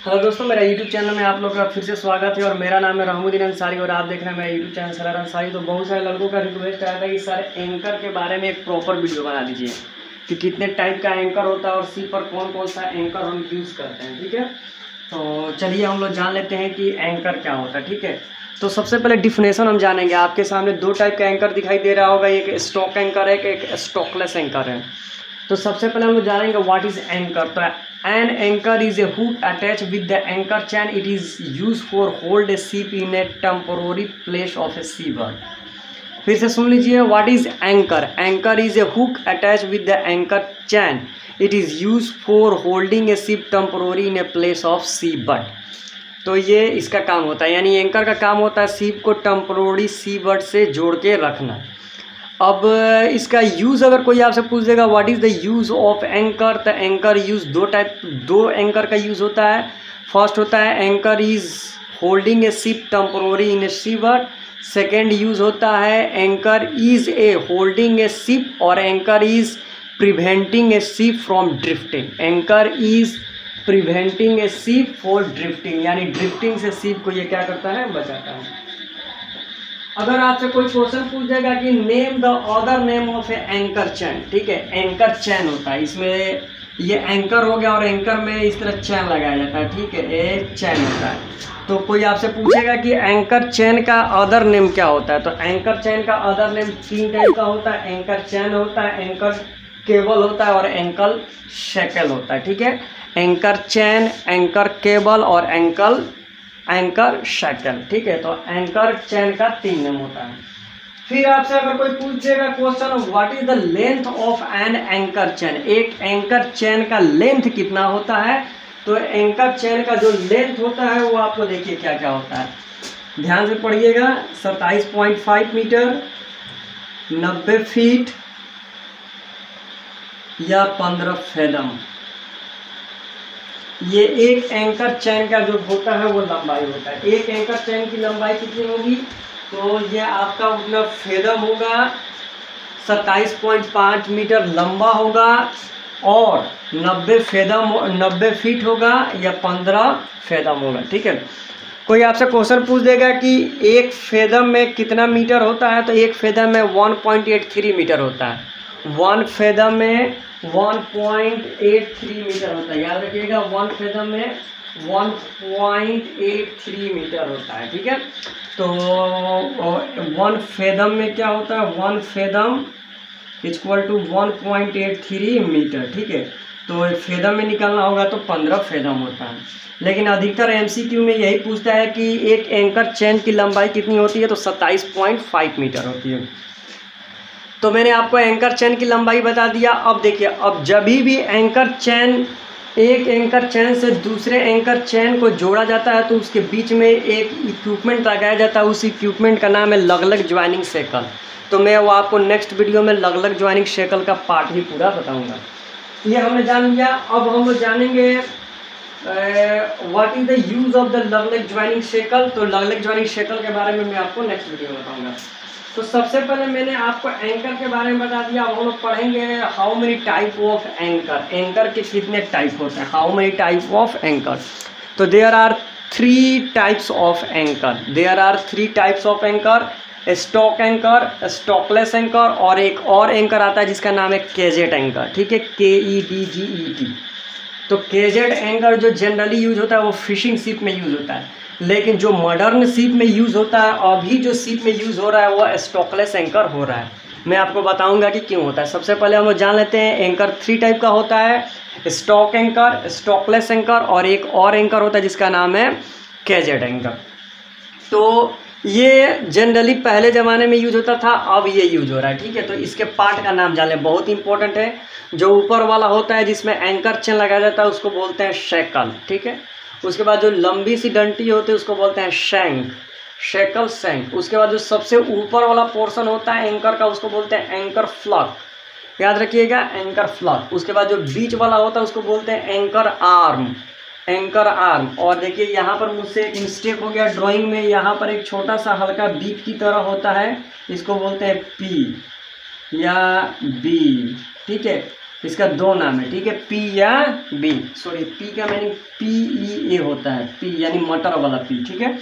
Hello दोस्तों, मेरा YouTube channel में आप लोग का फिर से स्वागत है और मेरा नाम है रहमुद्दीन अंसारी और आप देख रहे हैं मेरा यूट्यूब चैनल सरार अंसारी। तो बहुत सारे लड़कों का रिक्वेस्ट आया था कि सर एंकर के बारे में एक प्रॉपर वीडियो बना दीजिए कि कितने टाइप का एंकर होता है और सी पर कौन कौन सा एंकर हम यूज़ करते हैं। ठीक है, तो चलिए हम लोग जान लेते हैं कि एंकर क्या होता है। ठीक है, तो सबसे पहले डिफिनेशन हम जानेंगे। आपके सामने दो टाइप का एंकर दिखाई दे रहा होगा, एक स्टॉक एंकर है, एक स्टॉकलेस एंकर है। तो सबसे पहले हम लोग जानेंगे व्हाट इज एंकर। तो an anchor is a hook attach with the anchor chain. It is use for hold a ship in a temporary place of a C bird. फिर से सुन लीजिए, what is anchor. Anchor is a hook attach with the anchor chain. It is use for holding a ship temporary in a place of seabed. तो ये इसका काम होता है, यानी एंकर का काम होता है शिप को टेम्पोररी सी बर्ड से जोड़ के रखना। अब इसका यूज़ अगर कोई आपसे पूछ देगा what is the use of anchor, तो एंकर यूज़ दो एंकर का यूज़ होता है। फर्स्ट होता है anchor is holding a ship temporary in a C bird. Second use होता है anchor is a holding a ship और anchor is preventing a ship from drifting. Anchor is preventing a ship for drifting, यानी drifting से ship को ये क्या करता है, बचाता है। अगर आपसे कोई क्वेश्चन पूछ देगा कि name the other name of a anchor chain, ठीक है, एंकर चैन होता है, इसमें ये एंकर हो गया और एंकर में इस तरह चैन लगाया जाता है। ठीक है, एक चैन होता है। तो कोई आपसे पूछेगा कि एंकर चैन का अदर नेम क्या होता है, तो एंकर चैन का अदर नेम तीन टाइप का होता है। एंकर चैन होता है, एंकर केबल होता है और एंकर शैकल होता है। ठीक है, एंकर चैन, एंकर केबल और एंकर शैकल। ठीक है, तो एंकर चैन का तीन नेम होता है। फिर आपसे अगर कोई पूछेगा question what is the length of an anchor chain, एक एंकर चैन का लेंथ कितना होता है, तो एंकर चैन का जो लेंथ होता है वो आपको देखिए क्या क्या होता है, ध्यान से पढ़िएगा। 27.5 मीटर, 90 फीट या 15 फैदम। ये एक एंकर चैन का जो होता है वो लंबाई होता है। एक एंकर चैन की लंबाई कितनी होगी, तो ये आपका मतलब फैदम होगा, 27.5 मीटर लंबा होगा और 90 फीट होगा या 15 फैदम होगा। ठीक है, कोई आपसे क्वेश्चन पूछ देगा कि एक फैदम में कितना मीटर होता है, तो एक फैदम में 1.83 मीटर होता है। वन फैदम में 1.83 मीटर होता है, याद रखिएगा। वन फैदम में 1.83 मीटर होता है। ठीक है, तो वन फैदम में क्या होता है, one fathom equal to 1.83 metre. ठीक है, तो फैदम में निकालना होगा तो 15 फैदम होता है। लेकिन अधिकतर एमसीक्यू में यही पूछता है कि एक एंकर चैन की लंबाई कितनी होती है, तो 27.5 मीटर होती है। तो मैंने आपको एंकर चैन की लंबाई बता दिया। अब देखिए, अब जब भी एंकर चैन, एक एंकर चैन से दूसरे एंकर चैन को जोड़ा जाता है तो उसके बीच में एक इक्विपमेंट लगाया जाता है। उस इक्विपमेंट का नाम है लग ज्वाइनिंग शेकल। तो मैं वो आपको नेक्स्ट वीडियो में लग ज्वाइनिंग शेकल का पार्ट ही पूरा बताऊंगा। ये हमने जान लिया। अब हम लोग जानेंगे what is the use of the लग ज्वाइनिंग शेकल। तो लग ज्वाइनिंग शेकल के बारे में मैं आपको नेक्स्ट वीडियो में बताऊंगा। तो सबसे पहले मैंने आपको एंकर के बारे में बता दिया। अब हम लोग पढ़ेंगे how many type of anchor. Anchor के कितने टाइप होते हैं, how many type of anchor. तो there are 3 types of anchor. There are 3 types of anchor, stock anchor, stockless anchor और एक और एंकर आता है जिसका नाम है केजेट एंकर। ठीक है, KEDGET। तो केजेट एंकर जो जनरली यूज होता है वो फिशिंग शिप में यूज होता है, लेकिन जो मॉडर्न शिप में यूज़ होता है, अभी जो शिप में यूज़ हो रहा है वो स्टॉकलेस एंकर हो रहा है। मैं आपको बताऊंगा कि क्यों होता है। सबसे पहले हम लोग जान लेते हैं एंकर 3 टाइप का होता है, स्टॉक एंकर, स्टॉकलेस एंकर और एक और एंकर होता है जिसका नाम है केजेट एंकर। तो ये जनरली पहले ज़माने में यूज होता था, अब ये यूज हो रहा है। ठीक है, तो इसके पार्ट का नाम जान लें, बहुत इंपॉर्टेंट है। जो ऊपर वाला होता है जिसमें एंकर चेन लगाया जाता है उसको बोलते हैं शैकल। ठीक है, उसके बाद जो लंबी सी डंटी होती है उसको बोलते हैं शैंक, शैकल शैंक। उसके बाद जो सबसे ऊपर वाला पोर्शन होता है एंकर का उसको बोलते हैं एंकर फ्लक, याद रखिएगा, एंकर फ्लक। उसके बाद जो बीच वाला होता है उसको बोलते हैं एंकर आर्म, एंकर आर्म। और देखिए यहाँ पर मुझसे एक मिस्टेक हो गया ड्राइंग में, यहाँ पर एक छोटा सा हल्का बीप की तरह होता है, इसको बोलते हैं P या B। ठीक है, इसका दो नाम है, ठीक है, पी या बी। सॉरी, पी का मीनिंग PEA होता है, पी यानी मटर वाला पी, ठीक है।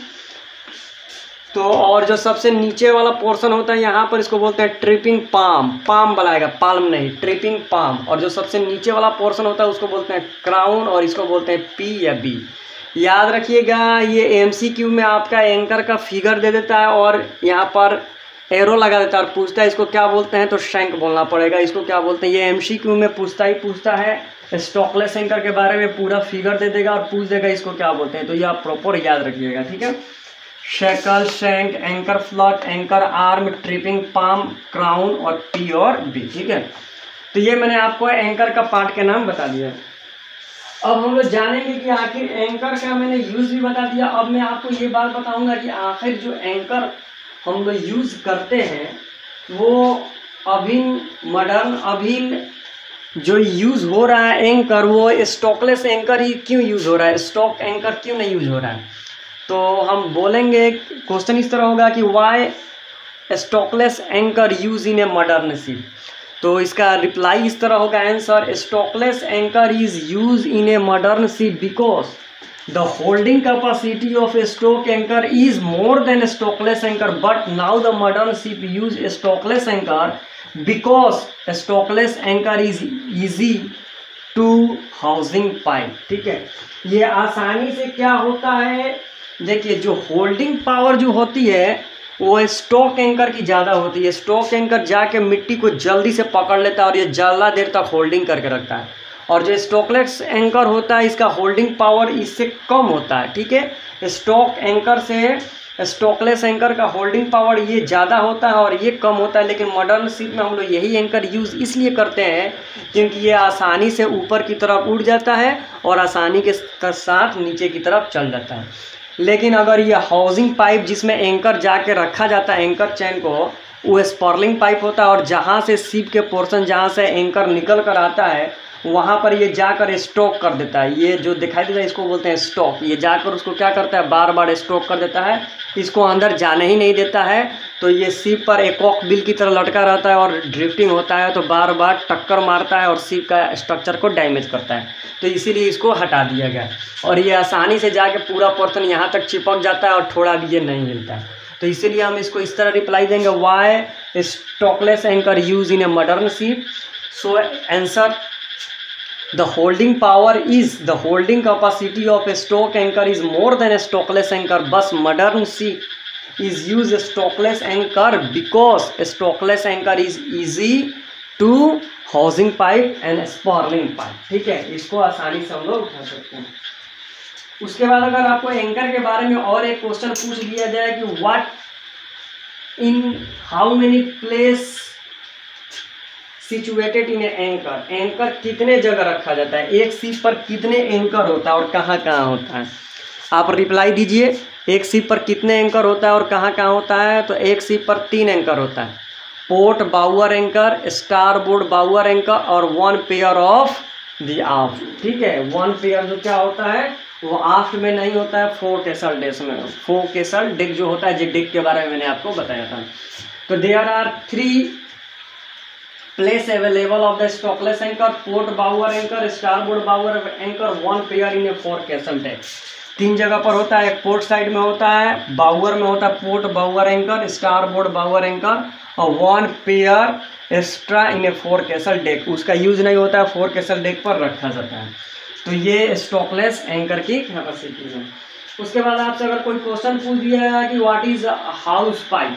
तो और जो सबसे नीचे वाला पोर्शन होता है यहाँ पर, इसको बोलते हैं ट्रिपिंग पाम, पाम बनाएगा, पाल्म नहीं, ट्रिपिंग पाम। और जो सबसे नीचे वाला पोर्शन होता है उसको बोलते हैं क्राउन, और इसको बोलते हैं पी या बी। याद रखिएगा, ये MCQ में आपका एंकर का फिगर दे देता है और यहाँ पर एरो लगा देता है और पूछता है इसको क्या बोलते हैं, तो शैंक बोलना पड़ेगा। इसको क्या बोलते हैं, ये MCQ में पूछता है स्टॉकलेस एंकर के बारे में, पूरा फिगर दे देगा और पूछ देगा इसको क्या बोलते हैं। तो ये आप प्रॉपर याद रखिएगा, ठीक है। Shackle, shank, anchor flirt, anchor arm, tripping palm, crown और पी और बी, ठीक है। तो ये मैंने आपको एंकर का पार्ट के नाम बता दिया। अब हम लोग जानेंगे कि आखिर एंकर का मैंने यूज भी बता दिया। अब मैं आपको ये बात बताऊंगा कि आखिर जो एंकर हम लोग यूज करते हैं वो अभी जो यूज हो रहा है एंकर, वो स्टॉकलेस एंकर ही क्यों यूज हो रहा है, स्टॉक एंकर क्यों नहीं यूज हो रहा है। तो हम बोलेंगे, क्वेश्चन इस तरह होगा कि why stockless anchor use in a modern ship. तो इसका रिप्लाई इस तरह होगा, answer stockless anchor is use in a modern ship because the holding capacity of a stock anchor is more than stockless anchor, but now the modern ship use stockless anchor because stockless anchor is easy to housing pipe, ठीक है। ये आसानी से क्या होता है, देखिए जो होल्डिंग पावर जो होती है वो स्टॉक एंकर की ज़्यादा होती है। स्टॉक एंकर जाके मिट्टी को जल्दी से पकड़ लेता है और ये ज़्यादा देर तक होल्डिंग करके रखता है, और जो स्टॉकलेस एंकर होता है इसका होल्डिंग पावर इससे कम होता है, ठीक है। स्टॉक एंकर से स्टॉकलेस एंकर का होल्डिंग पावर ये ज़्यादा होता है और ये कम होता है। लेकिन मॉडर्न शिप में हम लोग यही एंकर यूज़ इसलिए करते हैं क्योंकि ये आसानी से ऊपर की तरफ उड़ जाता है और आसानी के साथ नीचे की तरफ चल जाता है। लेकिन अगर ये हाउसिंग पाइप जिसमें एंकर जाके रखा जाता है, एंकर चैन को, वो स्पर्लिंग पाइप होता है और जहाँ से शिप के पोर्शन जहाँ से एंकर निकल कर आता है वहाँ पर ये जाकर स्टॉक कर देता है। ये जो दिखाई देता है इसको बोलते हैं स्टॉक। ये जाकर उसको क्या करता है, बार बार स्टॉक कर देता है, इसको अंदर जाने ही नहीं देता है। तो ये शिप पर एक कॉक बिल की तरह लटका रहता है और ड्रिफ्टिंग होता है, तो बार बार टक्कर मारता है और शिप का स्ट्रक्चर को डैमेज करता है। तो इसीलिए इसको हटा दिया गया और ये आसानी से जाके पूरा पोर्शन यहाँ तक चिपक जाता है और थोड़ा भी ये नहीं हिलता है। तो इसीलिए हम इसको इस तरह रिप्लाई देंगे, why stockless anchor use in a modern ship. So answer, the holding power is the holding capacity of a stock anchor is more than a stockless anchor, but modern ship is use a stockless anchor because a stockless anchor is easy to housing pipe and spurling pipe, ठीक है। इसको आसानी से हम लोग उठा सकते हैं। उसके बाद अगर आपको एंकर के बारे में और एक क्वेश्चन पूछ लिया जाए कि what in how many place situated in anchor, anchor कितने जगह रखा जाता है, एक शिप पर कितने एंकर होता है और कहाँ कहाँ होता है। आप रिप्लाई दीजिए, एक शिप पर कितने एंकर होता है और कहाँ कहाँ होता है। तो एक शिप पर 3 एंकर होता है, पोर्ट बाउअर एंकर, स्टारबोर्ड बाउअर एंकर और 1 पेयर ऑफ द आफ्ट, ठीक है। 1 पेयर जो क्या होता है वो आफ्ट में नहीं होता है, फोरकेसल डेक में, फोरकेसल डेक जो होता है, जो डेक के बारे में मैंने आपको बताया था। तो there are 3 place available of the stockless anchor, port bower anchor, starboard bower anchor, 1 pair in a forecastle deck। 3 जगह पर होता है, एक पोर्ट साइड में होता है, बाउअर में होता है पोर्ट बाउअर एंकर, स्टारबोर्ड बाउअर एंकर और 1 पेयर एक्स्ट्रा इन ए फोरकेसल डेक। उसका यूज नहीं होता है, फोरकेसल डेक पर रखा जाता है। तो ये स्टॉकलेस एंकर की कैपेसिटी है। उसके बाद आपसे अगर कोई क्वेश्चन पूछ दिया है कि व्हाट इज हाउस पाइप,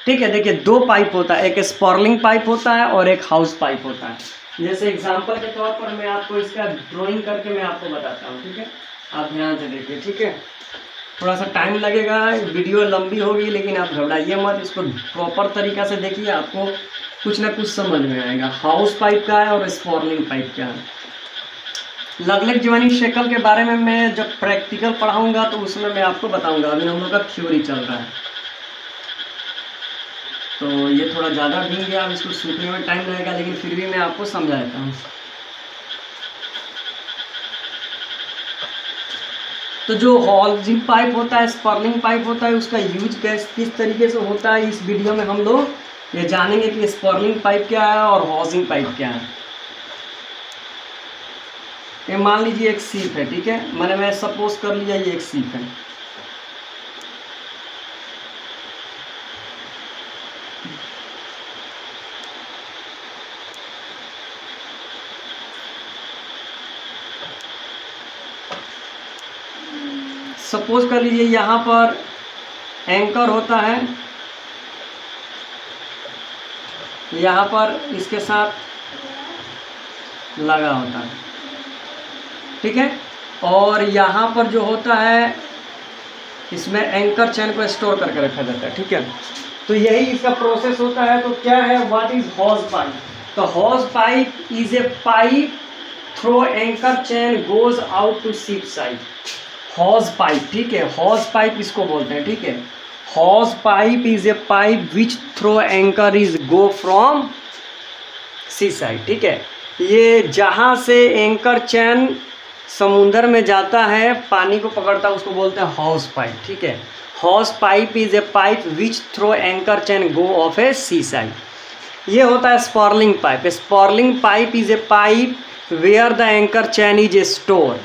ठीक है। देखिए 2 पाइप होता है, एक स्पर्लिंग पाइप होता है और एक हाउस पाइप होता है। जैसे एग्जांपल के तौर पर मैं आपको इसका ड्राइंग करके मैं आपको बताता हूँ, ठीक है। आप ध्यान से देखिए, ठीक है। थोड़ा सा टाइम लगेगा, वीडियो लंबी होगी, लेकिन आप घबराइए मत, इसको प्रॉपर तरीका से देखिए, आपको कुछ ना कुछ समझ में आएगा। हाउस पाइप क्या है और स्पर्लिंग पाइप क्या है। लगलेग ज्वाइनिंग शैकल के बारे में मैं जब प्रैक्टिकल पढ़ाऊँगा तो उसमें मैं आपको बताऊँगा। अभी हम लोग का थ्योरी चल रहा है, तो ये थोड़ा ज़्यादा भीग गया, अब इसको सूखने में टाइम लगेगा, लेकिन फिर भी मैं आपको समझा देता हूँ। तो जो हाउसिंग पाइप होता है, स्पर्लिंग पाइप होता है, उसका यूज किस तरीके से होता है, इस वीडियो में हम लोग ये जानेंगे कि स्पर्लिंग पाइप क्या है और हाउसिंग पाइप क्या है। ये मान लीजिए एक सीप है, ठीक है, मैं सपोज कर लिया ये एक सीप है। सपोज कर लीजिए यहाँ पर एंकर होता है, यहाँ पर इसके साथ लगा होता है, ठीक है, और यहाँ पर जो होता है इसमें एंकर चेन को स्टोर करके रखा जाता है, ठीक है। तो यही इसका प्रोसेस होता है। तो क्या है, व्हाट इज हॉज पाइप? तो hawse pipe is a pipe through anchor chain goes out to ship side. Hawse pipe, ठीक है, हॉज पाइप इसको बोलते हैं, ठीक है। Hawse pipe is a pipe which through anchor is go from sea side, ठीक है। ये जहाँ से एंकर चैन समुंदर में जाता है, पानी को पकड़ता है, उसको बोलते हैं हॉज पाइप, ठीक है। Hawse pipe is a pipe which through anchor chain go of a sea side. ये होता है spurling pipe. Spurling pipe is a pipe where the anchor chain is a store.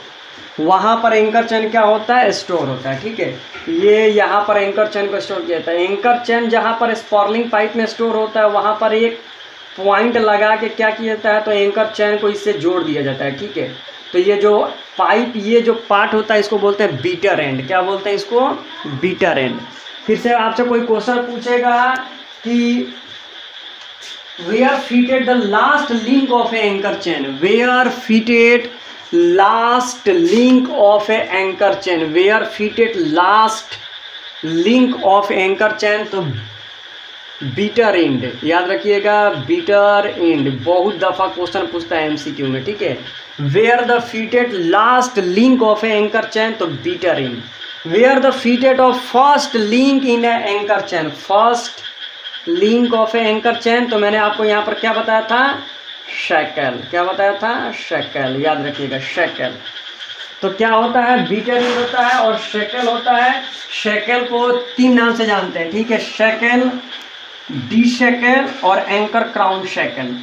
वहाँ पर एंकर चैन क्या होता है, स्टोर होता है, ठीक है। ये यहाँ पर एंकर चैन को स्टोर किया जाता है। एंकर चैन जहाँ पर स्पर्लिंग पाइप में स्टोर होता है, वहाँ पर एक पॉइंट लगा के क्या किया जाता है, तो एंकर चैन को इससे जोड़ दिया जाता है, ठीक है। तो ये जो पाइप, ये जो पार्ट होता है, इसको बोलते हैं बीटर एंड। क्या बोलते हैं इसको, बीटर एंड। फिर से आपसे कोई क्वेश्चन पूछेगा कि where fitted the last link of a anchor chain, where fitted last link of a anchor chain, where fitted last link of anchor chain, तो बीटर एंड। याद रखिएगा, बीटर एंड बहुत दफा क्वेश्चन पूछता है एमसीक्यू में, ठीक है। Where the fitted last link of a anchor chain, तो bitter end. Where the fitted of first link in a anchor chain, first link of a anchor chain, तो मैंने आपको यहाँ पर क्या बताया था, शैकल। क्या बताया था, शैकल। याद रखिएगा, शैकल। तो क्या होता है, बीटर एंड होता है और शैकल होता है। शैकल को 3 नाम से जानते हैं, ठीक है, शैकल, डी शैकल और एंकर क्राउन शैकल,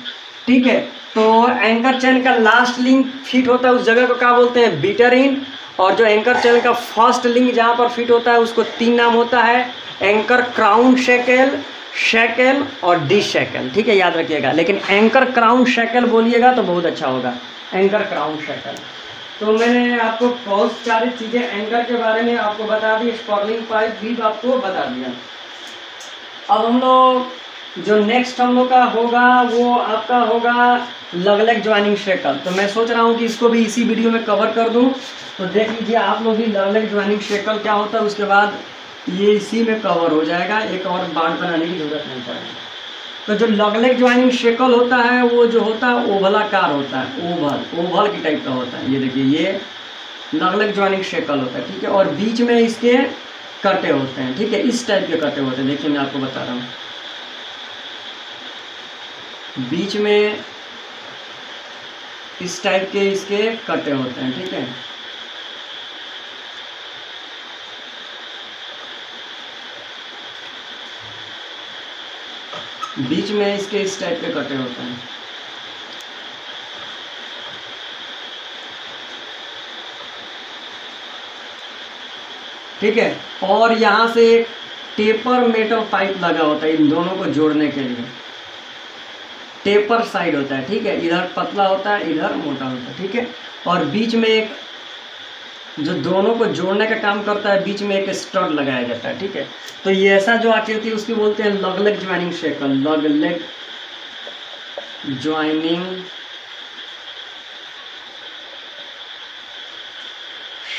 ठीक है। तो एंकर चैन का लास्ट लिंक फिट होता है, उस जगह को क्या बोलते हैं, बीटर एंड। और जो एंकर चैन का फर्स्ट लिंक जहाँ पर फिट होता है, उसको 3 नाम होता है, एंकर क्राउन शैकल, शैकल और डी शैकल, ठीक है, याद रखिएगा। लेकिन एंकर क्राउन शैकल बोलिएगा तो बहुत अच्छा होगा, एंकर क्राउन शैकल। तो मैंने आपको बहुत सारी चीज़ें एंकर के बारे में आपको बता दी, स्पर्लिंग पाइप भी आपको बता दिया। अब हम लोग जो नेक्स्ट हम लोग का होगा वो आपका होगा लगलेग ज्वाइनिंग शैकल। तो मैं सोच रहा हूँ कि इसको भी इसी वीडियो में कवर कर दूँ। तो देख लीजिए आप लोग भी लगलेग ज्वाइनिंग शैकल क्या होता है, उसके बाद ये इसी में कवर हो जाएगा, एक और बांट बनाने की जरूरत नहीं पड़ेगी। तो जो लगलेग ज्वाइनिंग शैकल होता है वो जो होता है ओवलाकार होता है, ओवल की टाइप का होता है। ये देखिए, ये लगलेग ज्वाइनिंग शैकल होता है, ठीक है। और बीच में इसके कटे होते हैं, ठीक है, इस टाइप के कटे होते हैं। देखिए मैं आपको बता रहा हूँ, बीच में इस टाइप के इसके कटे होते हैं, ठीक है। बीच में इसके इस टाइप के कटे होते हैं, ठीक है। और यहाँ से एक टेपर मेटल पाइप लगा होता है इन दोनों को जोड़ने के लिए, टेपर साइड होता है, ठीक है। इधर पतला होता है, इधर मोटा होता है, ठीक है। और बीच में एक जो दोनों को जोड़ने का काम करता है, बीच में एक स्टड लगाया जाता है, ठीक है। तो ये ऐसा जो आकृति उसकी बोलते हैं लगलेग ज्वाइनिंग शैकल, लगलेग ज्वाइनिंग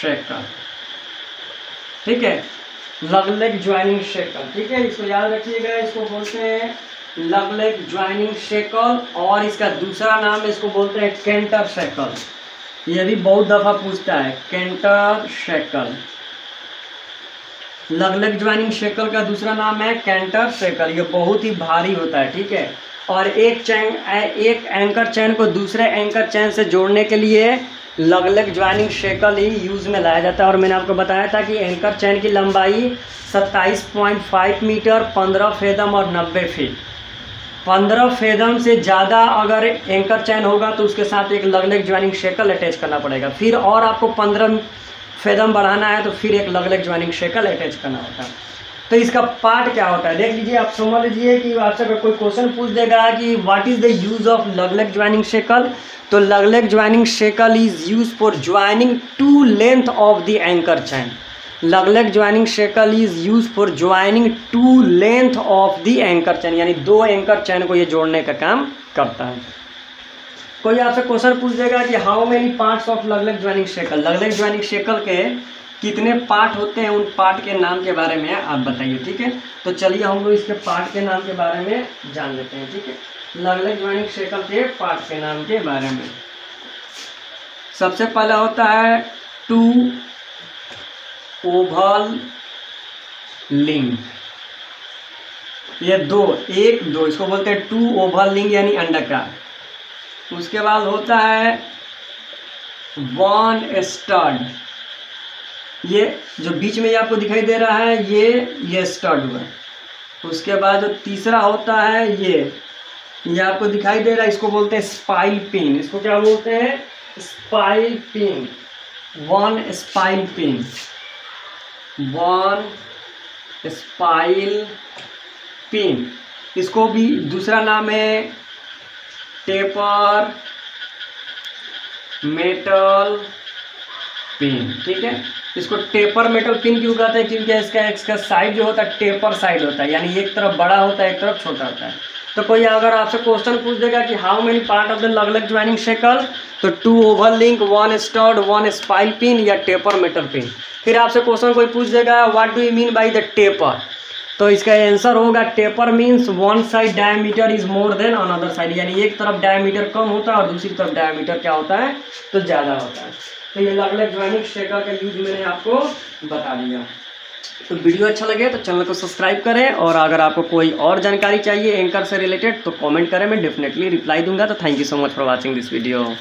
शैकल, ठीक है, लगलेग ज्वाइनिंग शैकल, ठीक है। इसको याद रखिएगा, इसको बोलते हैं लगलेग ज्वाइनिंग शैकल। और इसका दूसरा नाम इसको बोलते हैं कैंटर शैकल। ये भी बहुत दफ़ा पूछता है, कैंटर शैकल। लगलेग ज्वाइनिंग शैकल का दूसरा नाम है कैंटर शैकल। ये बहुत ही भारी होता है, ठीक है। और एक एंकर चैन को दूसरे एंकर चैन से जोड़ने के लिए लगलेग ज्वाइनिंग शैकल ही यूज़ में लाया जाता है। और मैंने आपको बताया था कि एंकर चैन की लंबाई 27.5 मीटर, 15 फेदम और 90 फीट, 15 फेदम से ज़्यादा अगर एंकर चैन होगा तो उसके साथ एक लगलेग ज्वाइनिंग शेकल अटैच करना पड़ेगा। फिर और आपको 15 फेदम बढ़ाना है तो फिर एक लगलेग ज्वाइनिंग शेकल अटैच करना होता है। तो इसका पार्ट क्या होता है देख लीजिए, आप समझ लीजिए कि आपसे अगर कोई क्वेश्चन पूछ देगा कि what is the use of lugless joining shackle, तो lugless joining shackle is use for joining two length of the anchor chain. Lugless joining shackle is use for joining two length of the anchor chain, यानी 2 anchor चैन को ये जोड़ने का काम करता है। कोई आपसे क्वेश्चन पूछ देगा कि how many parts of lugless joining shackle, lugless joining shackle के कितने पार्ट होते हैं, उन पार्ट के नाम के बारे में आप बताइए। ठीक है, तो चलिए हम लोग इसके पार्ट के नाम के बारे में जान लेते हैं। ठीक है, लगलेग ज्वाइनिंग शेकल के पार्ट के नाम के बारे में सबसे पहला होता है टू ओवल लिंक, ये 2 1 2 इसको बोलते हैं टू ओवल लिंक यानी अंडाकार। उसके बाद होता है 1 स्टड, ये जो बीच में ये आपको दिखाई दे रहा है ये स्टड हुआ। उसके बाद जो तीसरा होता है ये आपको दिखाई दे रहा है, इसको बोलते हैं स्पाइल पिन। इसको क्या बोलते हैं? स्पाइल pin. 1 spile pin, 1 spile pin. इसको भी दूसरा नाम है टेपर मेटल पिन। ठीक है, इसको टेपर मेटल पिन क्यों कहते हैं? क्योंकि इसका साइड जो होता है टेपर साइड होता है, यानी एक तरफ बड़ा होता है एक तरफ छोटा होता है। तो कोई अगर आपसे क्वेश्चन पूछ देगा कि how many part of the lugless joining shackle, तो 2 oval link, 1 stud, 1 spile pin या टेपर मेटल पिन। फिर आपसे क्वेश्चन कोई पूछ देगा what do you mean by the taper, तो इसका आंसर होगा taper means 1 side diameter is more than another side, यानी एक तरफ डायमीटर कम होता है और दूसरी तरफ डायमीटर क्या होता है तो ज़्यादा होता है। तो ये लगलेग ज्वाइनिंग शेकल का यूज मैंने आपको बता दिया। तो वीडियो अच्छा लगे तो चैनल को सब्सक्राइब करें, और अगर आपको कोई और जानकारी चाहिए एंकर से रिलेटेड तो कमेंट करें, मैं डेफिनेटली रिप्लाई दूंगा। तो thank you so much for watching this video.